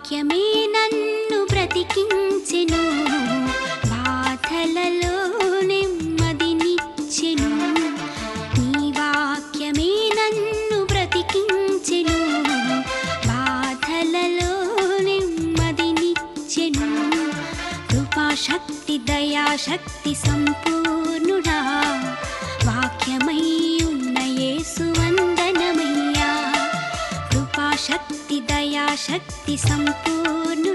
వాక్యమే నన్ను బ్రతికించెను, బాధలలో నెమ్మదినిచ్చెను. నీ వాక్యమే నన్ను బ్రతికించెను, బాధలలో నెమ్మదినిచ్చెను. కృపాశక్తి దయాశక్తి సంపూర్ణుడా, వాక్యమై ఉన్న యేసు వందనమయ్యా. కృపాశక్తి దయాశక్తి సంపూర్ణ